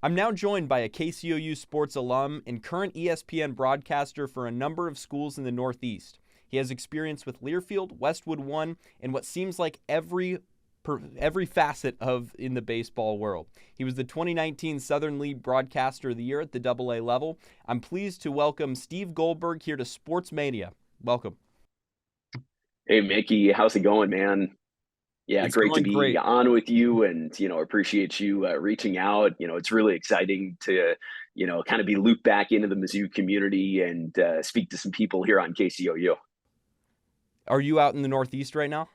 I'm now joined by a KCOU sports alum and current ESPN broadcaster for a number of schools in the Northeast. He has experience with Learfield, Westwood One, and what seems like every facet of in the baseball world. He was the 2019 Southern League Broadcaster of the Year at the AA level. I'm pleased to welcome Steve Goldberg here to Sports Mania. Welcome. Hey Mickey, how's it going, man? Yeah, It's great to going be great. on with you and, appreciate you reaching out. It's really exciting to, kind of be looped back into the Mizzou community and speak to some people here on KCOU. Are you out in the Northeast right now?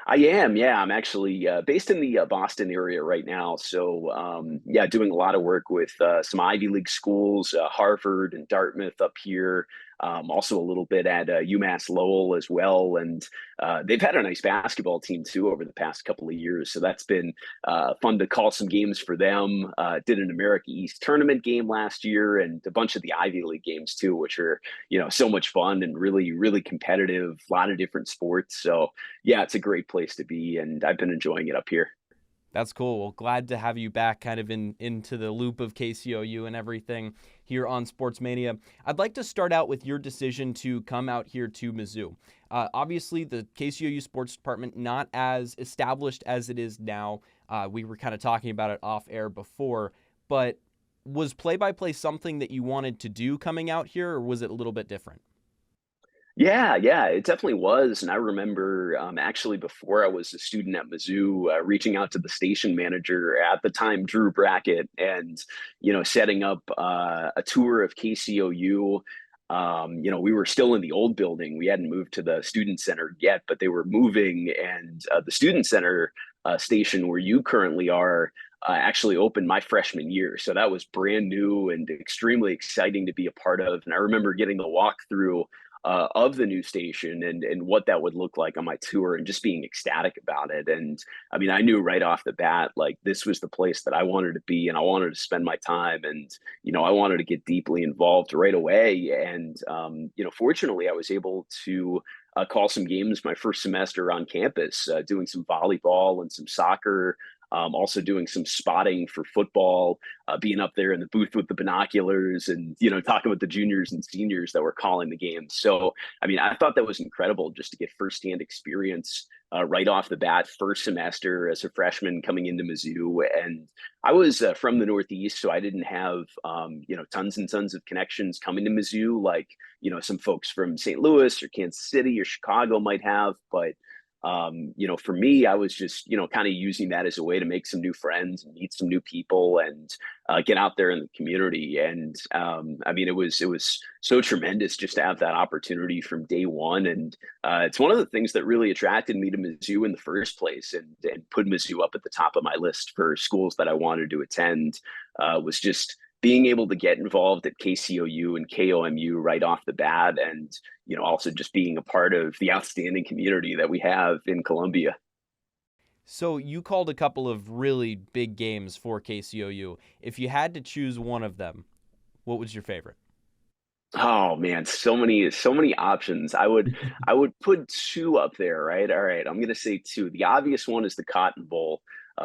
I am, yeah. I'm actually based in the Boston area right now. So, yeah, doing a lot of work with some Ivy League schools, Harvard and Dartmouth up here. Also a little bit at UMass Lowell as well. And they've had a nice basketball team too over the past couple of years. So that's been fun to call some games for them. Did an America East tournament game last year and a bunch of the Ivy League games too, which are, so much fun and really, really competitive, a lot of different sports. So, yeah, it's a great place to be, and I've been enjoying it up here. That's cool. Well, glad to have you back kind of into the loop of KCOU and everything here on Sports Mania. I'd like to start out with your decision to come out here to Mizzou. Obviously, the KCOU sports department not as established as it is now. We were kind of talking about it off air before, but was play-by-play something that you wanted to do coming out here, or was it a little bit different? Yeah, it definitely was. And I remember actually before I was a student at Mizzou, reaching out to the station manager at the time, Drew Brackett, and setting up a tour of KCOU. We were still in the old building. We hadn't moved to the student center yet, but they were moving, and the student center station where you currently are actually opened my freshman year. So that was brand new and extremely exciting to be a part of. And I remember getting the walkthrough of the new station and what that would look like on my tour and just being ecstatic about it. And I mean, I knew right off the bat, like this was the place that I wanted to be and I wanted to spend my time. And, I wanted to get deeply involved right away. And, fortunately, I was able to call some games my first semester on campus, doing some volleyball and some soccer. Also doing some spotting for football, being up there in the booth with the binoculars and, talking with the juniors and seniors that were calling the games. So, I mean, I thought that was incredible just to get firsthand experience right off the bat, first semester as a freshman coming into Mizzou. And I was from the Northeast, so I didn't have, tons and tons of connections coming to Mizzou like, some folks from St. Louis or Kansas City or Chicago might have. But for me, I was just, kind of using that as a way to make some new friends and meet some new people and get out there in the community. And I mean, it was so tremendous just to have that opportunity from day one. And it's one of the things that really attracted me to Mizzou in the first place and put Mizzou up at the top of my list for schools that I wanted to attend was just being able to get involved at KCOU and KOMU right off the bat, and also just being a part of the outstanding community that we have in Columbia. So you called a couple of really big games for KCOU. If you had to choose one of them, what was your favorite? Oh man, so many options. I would put two up there, right? All right, I'm gonna say two. The obvious one is the Cotton Bowl.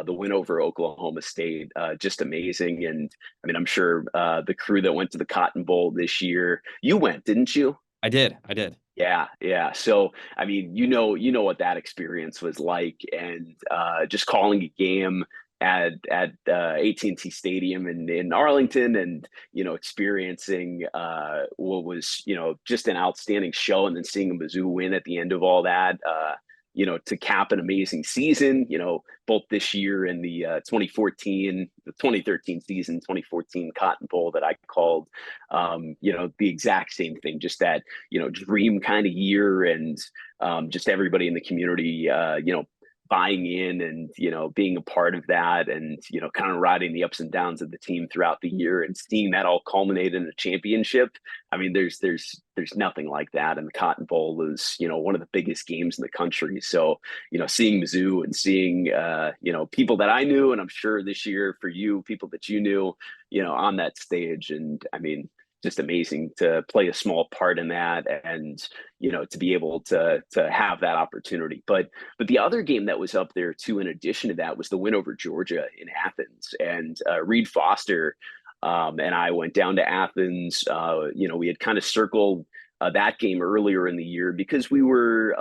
The win over Oklahoma State, just amazing. And I mean, I'm sure the crew that went to the Cotton Bowl this year, you went, didn't you? I did. I did. Yeah. So, I mean, you know what that experience was like, and just calling a game at AT&T Stadium in Arlington, and experiencing what was just an outstanding show, and then seeing a Mizzou win at the end of all that. To cap an amazing season, both this year and the 2013 season, 2014 Cotton Bowl that I called, the exact same thing, just that, dream kind of year, and just everybody in the community, buying in and being a part of that, and kind of riding the ups and downs of the team throughout the year, and seeing that all culminate in a championship. I mean, there's nothing like that, and the Cotton Bowl is one of the biggest games in the country. So seeing Mizzou and seeing people that I knew, and I'm sure this year for you, people that you knew, on that stage. And I mean, just amazing to play a small part in that, and to be able to have that opportunity. But the other game that was up there too, in addition to that, was the win over Georgia in Athens, and Reed Foster and I went down to Athens. We had kind of circled that game earlier in the year because we were,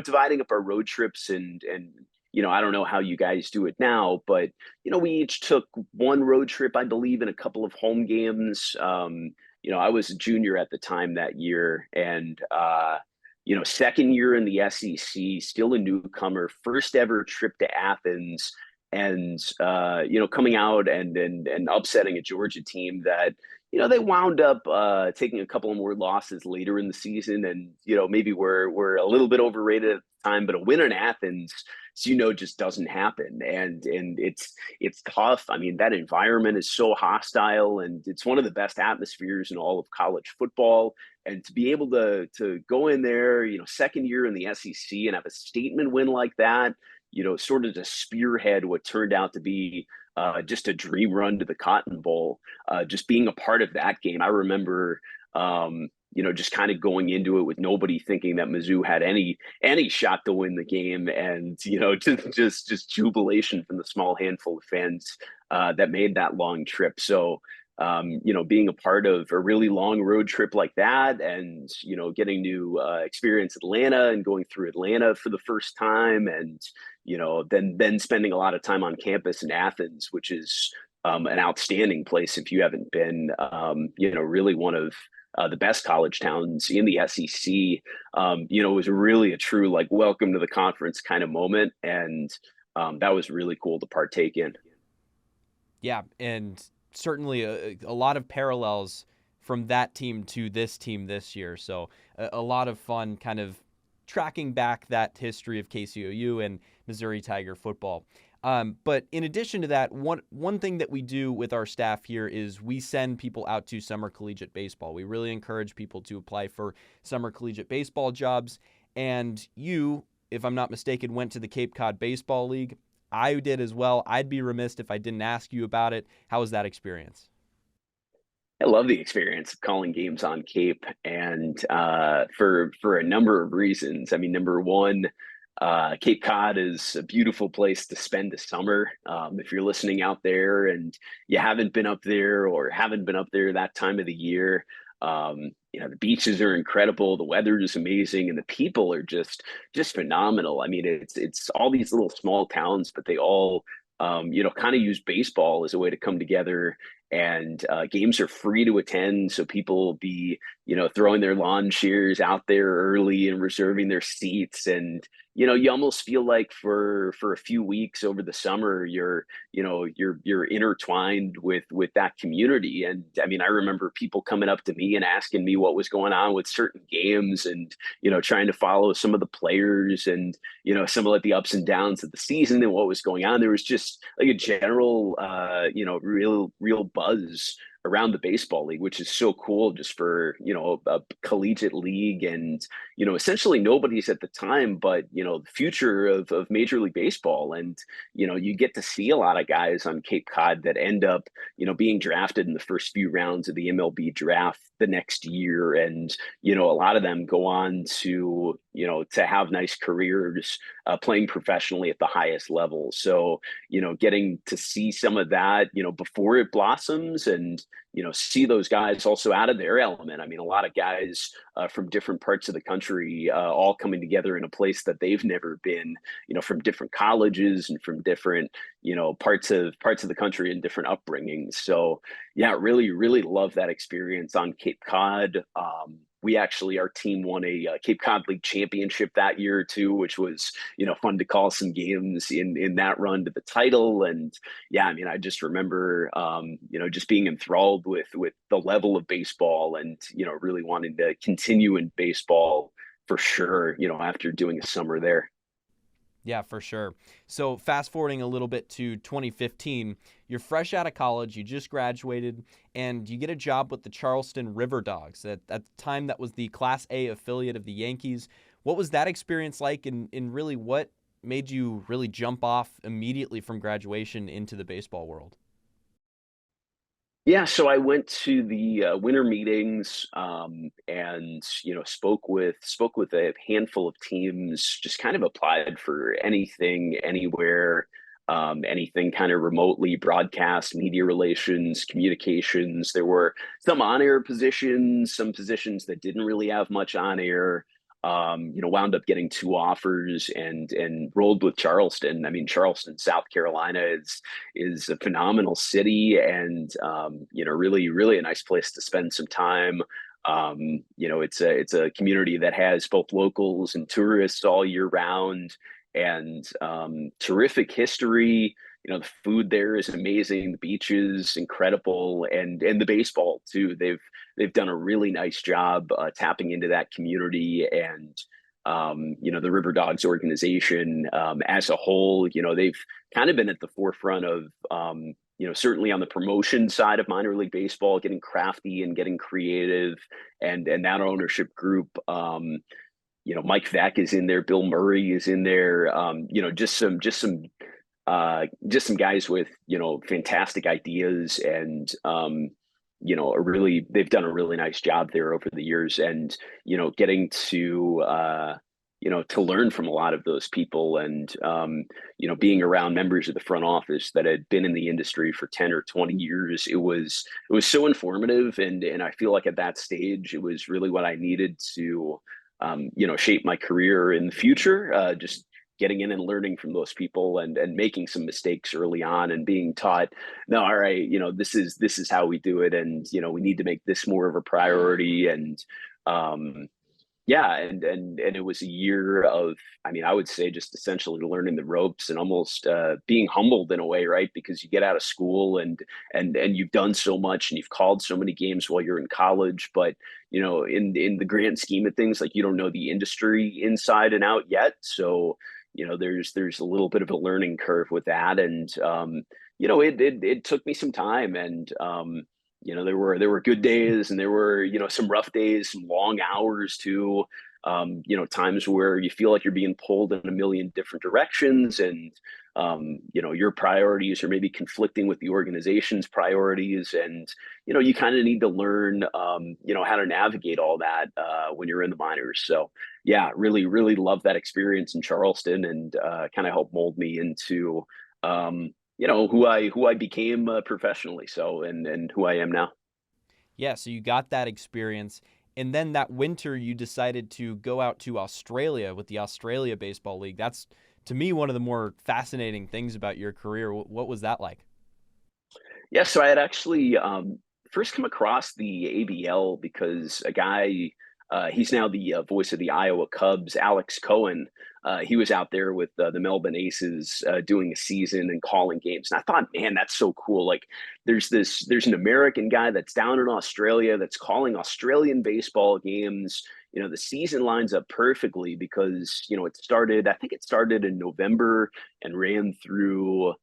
dividing up our road trips, and I don't know how you guys do it now, but we each took one road trip, I believe, in a couple of home games. I was a junior at the time that year, and second year in the SEC, still a newcomer, first ever trip to Athens, and coming out and upsetting a Georgia team that they wound up taking a couple of more losses later in the season, and maybe we're a little bit overrated at the time, but a win in Athens, just doesn't happen, and it's tough. I mean, that environment is so hostile, and it's one of the best atmospheres in all of college football. And to be able to go in there, second year in the SEC and have a statement win like that, sort of to spearhead what turned out to be just a dream run to the Cotton Bowl. Just being a part of that game, I remember, just kind of going into it with nobody thinking that Mizzou had any shot to win the game, and just jubilation from the small handful of fans that made that long trip. So. Being a part of a really long road trip like that, and getting to experience Atlanta and going through Atlanta for the first time, and then spending a lot of time on campus in Athens, which is an outstanding place if you haven't been. Really one of the best college towns in the SEC. It was really a true like welcome to the conference kind of moment, and that was really cool to partake in. Yeah, and certainly a lot of parallels from that team to this team this year. So a lot of fun kind of tracking back that history of KCOU and Missouri Tiger football. But in addition to that, one thing that we do with our staff here is we send people out to summer collegiate baseball. We really encourage people to apply for summer collegiate baseball jobs. And you, if I'm not mistaken, went to the Cape Cod Baseball League. I did as well. I'd be remiss if I didn't ask you about it. How was that experience? I love the experience of calling games on Cape, and for a number of reasons. I mean, number one, Cape Cod is a beautiful place to spend the summer. If you're listening out there and you haven't been up there or haven't been up there that time of the year, the beaches are incredible, the weather is amazing, and the people are just phenomenal. I mean, it's all these little small towns, but they all kind of use baseball as a way to come together. And games are free to attend, so people will be throwing their lawn chairs out there early and reserving their seats. And you almost feel like for a few weeks over the summer you're intertwined with that community. And I mean, I remember people coming up to me and asking me what was going on with certain games, and trying to follow some of the players, and some of like the ups and downs of the season and what was going on. There was just like a general real buzz around the baseball league, which is so cool, just for a collegiate league. And essentially nobody's at the time, but the future of Major League Baseball. And you get to see a lot of guys on Cape Cod that end up being drafted in the first few rounds of the MLB draft the next year. And a lot of them go on to to have nice careers playing professionally at the highest level. So getting to see some of that before it blossoms, and see those guys also out of their element. I mean, a lot of guys from different parts of the country all coming together in a place that they've never been, from different colleges and from different parts of the country and different upbringings. So yeah, really really love that experience on Cape Cod. Our team won a Cape Cod League championship that year too, which was fun to call some games in that run to the title. And yeah, I mean, I just remember just being enthralled with the level of baseball, and really wanting to continue in baseball for sure, after doing a summer there. Yeah, for sure. So fast forwarding a little bit to 2015, you're fresh out of college, you just graduated, and you get a job with the Charleston River Dogs. At the time, that was the Class A affiliate of the Yankees. What was that experience like, and really what made you really jump off immediately from graduation into the baseball world? Yeah, so I went to the winter meetings, and spoke with a handful of teams. Just kind of applied for anything, anywhere, anything kind of remotely broadcast, media relations, communications. There were some on-air positions, some positions that didn't really have much on air. Wound up getting two offers and rolled with Charleston. I mean, Charleston, South Carolina is a phenomenal city, and really really a nice place to spend some time. It's a community that has both locals and tourists all year round, and terrific history. The food there is amazing, the beaches incredible, and the baseball too. They've done a really nice job tapping into that community, and the River Dogs organization as a whole. They've kind of been at the forefront of certainly on the promotion side of minor league baseball, getting crafty and getting creative, and that ownership group. Mike Veck is in there, Bill Murray is in there. Just some guys with fantastic ideas, and they've done a really nice job there over the years, and getting to learn from a lot of those people, and being around members of the front office that had been in the industry for 10 or 20 years. It was so informative, and I feel like at that stage it was really what I needed to shape my career in the future. Just getting in and learning from those people, and making some mistakes early on, and being taught, no, all right, this is how we do it, and we need to make this more of a priority. And yeah, and it was a year of, I mean, I would say just essentially learning the ropes, and almost being humbled in a way, right? Because you get out of school, and you've done so much, and you've called so many games while you're in college, but in the grand scheme of things, like, you don't know the industry inside and out yet. So there's a little bit of a learning curve with that, and it took me some time, and there were good days, and there were some rough days, some long hours too. Times where you feel like you're being pulled in a million different directions, and your priorities are maybe conflicting with the organization's priorities, and you kind of need to learn how to navigate all that when you're in the minors. So yeah, really really love that experience in Charleston, and kind of helped mold me into who I became professionally. So, and who I am now. Yeah, so you got that experience. And then that winter, you decided to go out to Australia with the Australia Baseball League. That's, to me, one of the more fascinating things about your career. What was that like? Yeah, so I had actually first come across the ABL because a guy, he's now the voice of the Iowa Cubs, Alex Cohen. He was out there with the Melbourne Aces doing a season and calling games. And I thought, man, that's so cool. Like, there's an American guy that's down in Australia that's calling Australian baseball games. The season lines up perfectly because, I think it started in November and ran through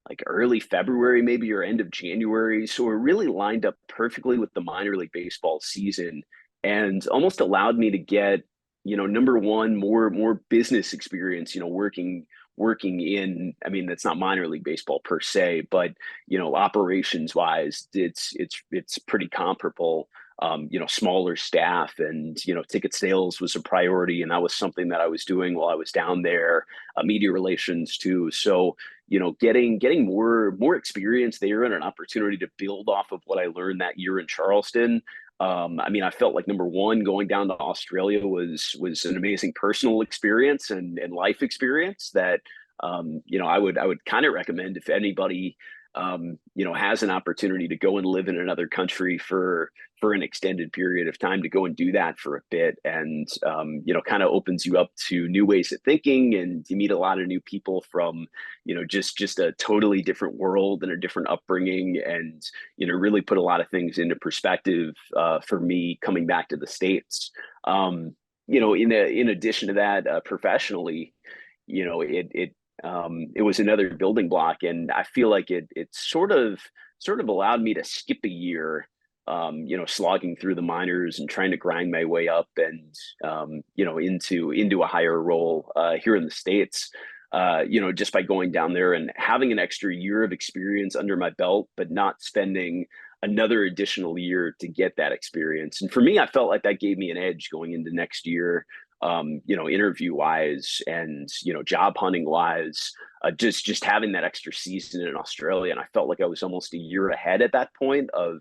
like early February, maybe, or end of January. So it really lined up perfectly with the minor league baseball season, and almost allowed me to get, number one, more business experience, working in, I mean, that's not minor league baseball per se, but operations wise, it's pretty comparable. Smaller staff, and ticket sales was a priority, and that was something that I was doing while I was down there. Media relations too. So getting more experience there, and an opportunity to build off of what I learned that year in Charleston. I mean, I felt like, number one, going down to Australia was an amazing personal experience, and life experience that I would kind of recommend if anybody has an opportunity to go and live in another country for an extended period of time, to go and do that for a bit, and kind of opens you up to new ways of thinking, and you meet a lot of new people from just a totally different world and a different upbringing, and really put a lot of things into perspective for me coming back to the States. In addition to that, professionally, it was another building block, and I feel like it sort of allowed me to skip a year, slogging through the minors and trying to grind my way up, and into a higher role here in the States. Just by going down there and having an extra year of experience under my belt, but not spending another additional year to get that experience. And for me, I felt like that gave me an edge going into next year, interview wise and, job hunting wise, just having that extra season in Australia. And I felt like I was almost a year ahead at that point of,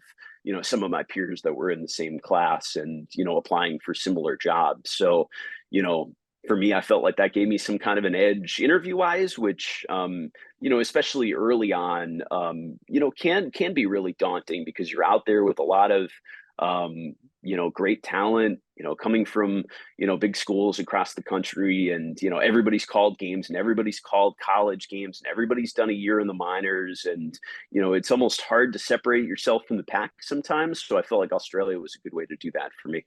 some of my peers that were in the same class and, applying for similar jobs. So, you know, for me, I felt like that gave me some kind of an edge interview wise, which, especially early on, can be really daunting because you're out there with a lot of, great talent, coming from, big schools across the country and, everybody's called games and everybody's called college games and everybody's done a year in the minors. And, it's almost hard to separate yourself from the pack sometimes. So I felt like Australia was a good way to do that for me.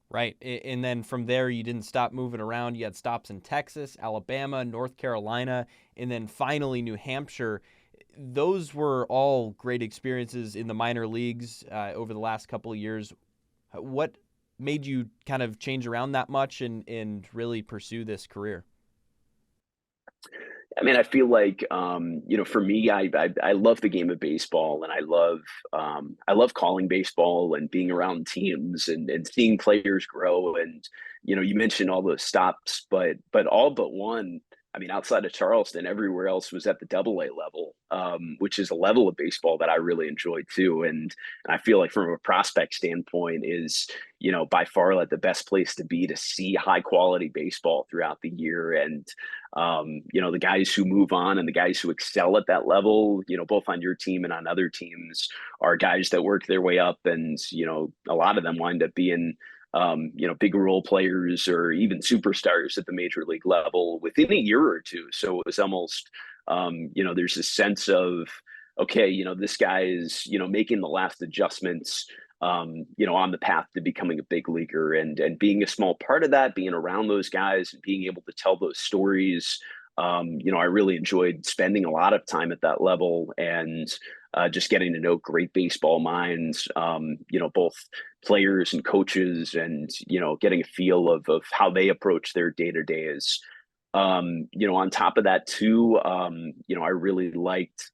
Right. And then from there, you didn't stop moving around. You had stops in Texas, Alabama, North Carolina, and then finally New Hampshire. Those were all great experiences in the minor leagues over the last couple of years. What made you kind of change around that much and really pursue this career? I mean, I feel like for me, I love the game of baseball, and I love calling baseball and being around teams and seeing players grow. And you mentioned all those stops, but all but one. I mean, outside of Charleston, everywhere else was at the AA level, which is a level of baseball that I really enjoyed too. And I feel like from a prospect standpoint is by far like the best place to be to see high quality baseball throughout the year. And the guys who move on and the guys who excel at that level, both on your team and on other teams, are guys that work their way up, and a lot of them wind up being big role players or even superstars at the major league level within a year or two. So it was almost, there's a sense of, okay, this guy is, making the last adjustments, on the path to becoming a big leaguer, and being a small part of that, being around those guys and being able to tell those stories. I really enjoyed spending a lot of time at that level and just getting to know great baseball minds, both players and coaches, and, getting a feel of how they approach their day to days. On top of that too, I really liked,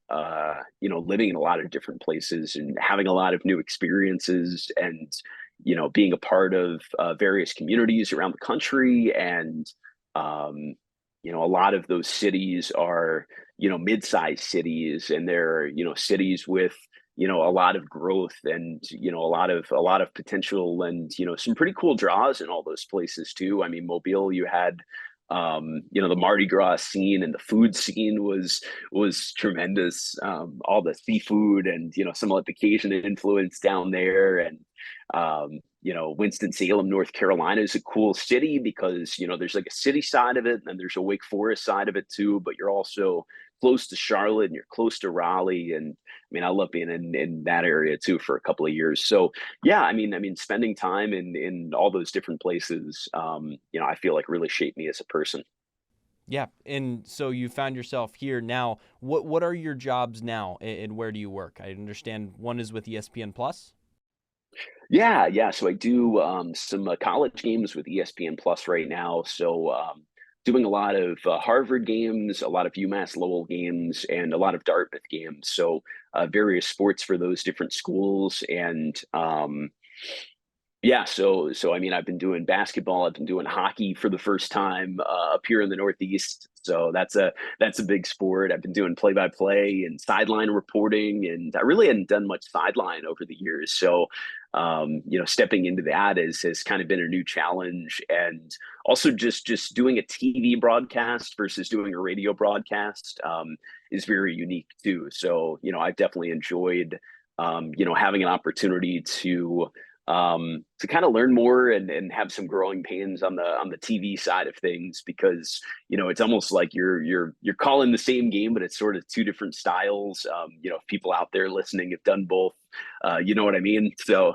living in a lot of different places and having a lot of new experiences and, being a part of various communities around the country. And, a lot of those cities are, mid-sized cities, and they're, cities with, a lot of growth and, a lot of potential and, some pretty cool draws in all those places too. I mean, Mobile, you had the Mardi Gras scene, and the food scene was tremendous. All the seafood and some of the Cajun influence down there, and Winston-Salem, North Carolina is a cool city because there's like a city side of it, and then there's a Wake Forest side of it too. But you're also close to Charlotte and you're close to Raleigh, and I mean I love being in that area too for a couple of years. So yeah, I mean spending time in all those different places, I feel like really shaped me as a person. Yeah. And so you found yourself here now. What are your jobs now, and where do you work? I understand one is with ESPN Plus. Yeah, yeah. So I do some college games with ESPN Plus right now. So doing a lot of Harvard games, a lot of UMass Lowell games, and a lot of Dartmouth games. So various sports for those different schools. And yeah, so I mean, I've been doing basketball, I've been doing hockey for the first time up here in the Northeast. So that's a big sport. I've been doing play by play and sideline reporting, and I really hadn't done much sideline over the years. So stepping into that has kind of been a new challenge, and also just doing a TV broadcast versus doing a radio broadcast is very unique too. So I've definitely enjoyed having an opportunity to kind of learn more and have some growing pains on the TV side of things, because it's almost like you're calling the same game, but it's sort of two different styles. If people out there listening have done both, you know what I mean. So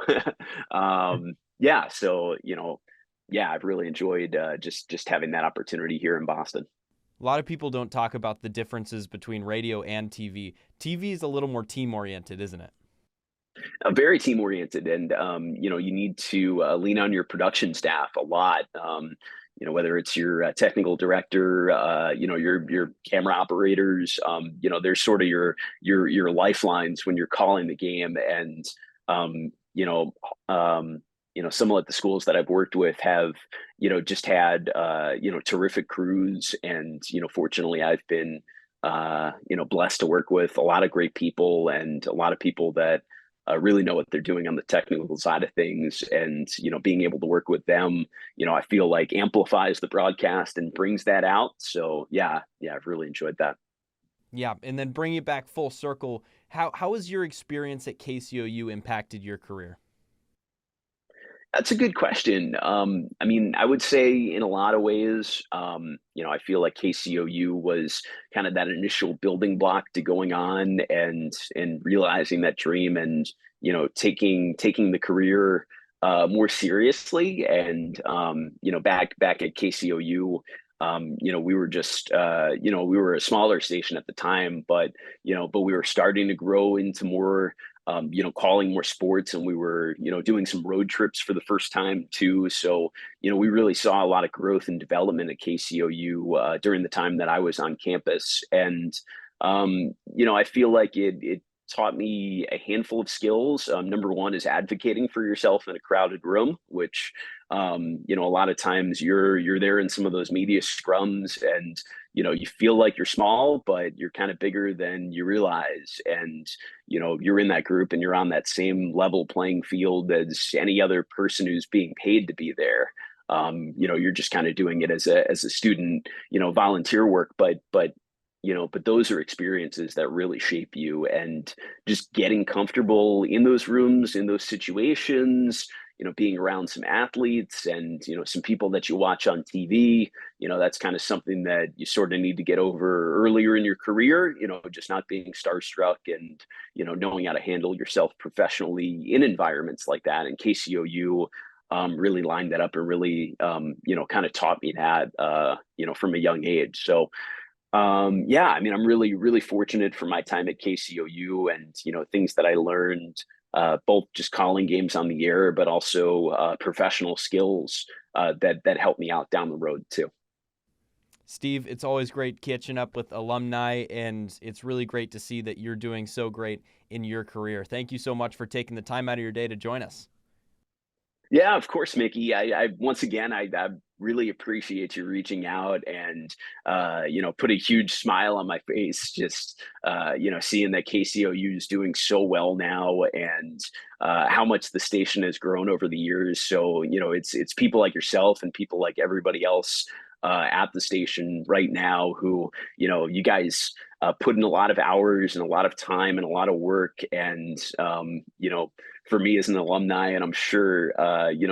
yeah, so yeah, I've really enjoyed just having that opportunity here in Boston. A lot of people don't talk about the differences between radio and TV. TV is a little more team oriented, isn't it? Very team oriented, and you need to lean on your production staff a lot. whether it's your technical director, your camera operators, they're sort of your lifelines when you're calling the game. And um, you know, some of the schools that I've worked with have, just had terrific crews, and fortunately, I've been blessed to work with a lot of great people and a lot of people that really know what they're doing on the technical side of things. And being able to work with them, I feel like amplifies the broadcast and brings that out. So yeah, I've really enjoyed that. Yeah, and then bring it back full circle. How has your experience at KCOU impacted your career? That's a good question. I mean, I would say in a lot of ways, I feel like KCOU was kind of that initial building block to going on and realizing that dream, and taking the career more seriously. And back at KCOU, we were just we were a smaller station at the time, but we were starting to grow into more, calling more sports, and we were, doing some road trips for the first time too. So, we really saw a lot of growth and development at KCOU during the time that I was on campus. And, I feel like it taught me a handful of skills. Number one is advocating for yourself in a crowded room, which, a lot of times you're there in some of those media scrums, and you feel like you're small, but you're kind of bigger than you realize. And you're in that group, and you're on that same level playing field as any other person who's being paid to be there. You're just kind of doing it as a student, volunteer work, but those are experiences that really shape you. And just getting comfortable in those rooms, in those situations, being around some athletes and, some people that you watch on TV, that's kind of something that you sort of need to get over earlier in your career, just not being starstruck, and, knowing how to handle yourself professionally in environments like that. And KCOU really lined that up and really, kind of taught me that, from a young age. So, yeah, I mean, I'm really, really fortunate for my time at KCOU, and, things that I learned, both just calling games on the air, but also professional skills that helped me out down the road too. Steve, it's always great catching up with alumni, and it's really great to see that you're doing so great in your career. Thank you so much for taking the time out of your day to join us. Yeah, of course, Mickey. I once again, I really appreciate you reaching out, and put a huge smile on my face just seeing that KCOU is doing so well now, and how much the station has grown over the years. So it's people like yourself and people like everybody else at the station right now who, you guys put in a lot of hours and a lot of time and a lot of work. And for me as an alumni, and I'm sure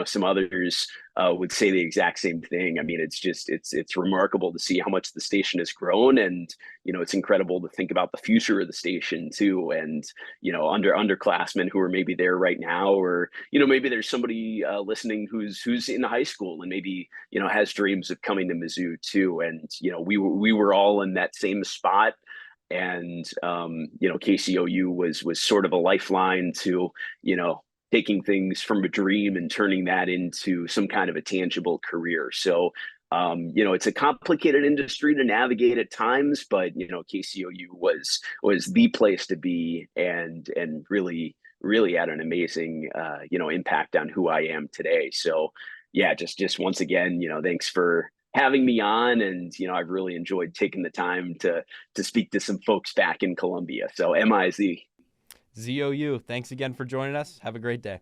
some others would say the exact same thing. I mean, it's remarkable to see how much the station has grown, and it's incredible to think about the future of the station too. And underclassmen who are maybe there right now, or maybe there's somebody listening who's in high school and maybe has dreams of coming to Mizzou too. And we were all in that same spot. And KCOU was sort of a lifeline to taking things from a dream and turning that into some kind of a tangible career. So it's a complicated industry to navigate at times, but KCOU was the place to be, and really had an amazing impact on who I am today. So yeah, just once again, thanks for having me on. And I've really enjoyed taking the time to speak to some folks back in Columbia. So MIZ. ZOU, thanks again for joining us. Have a great day.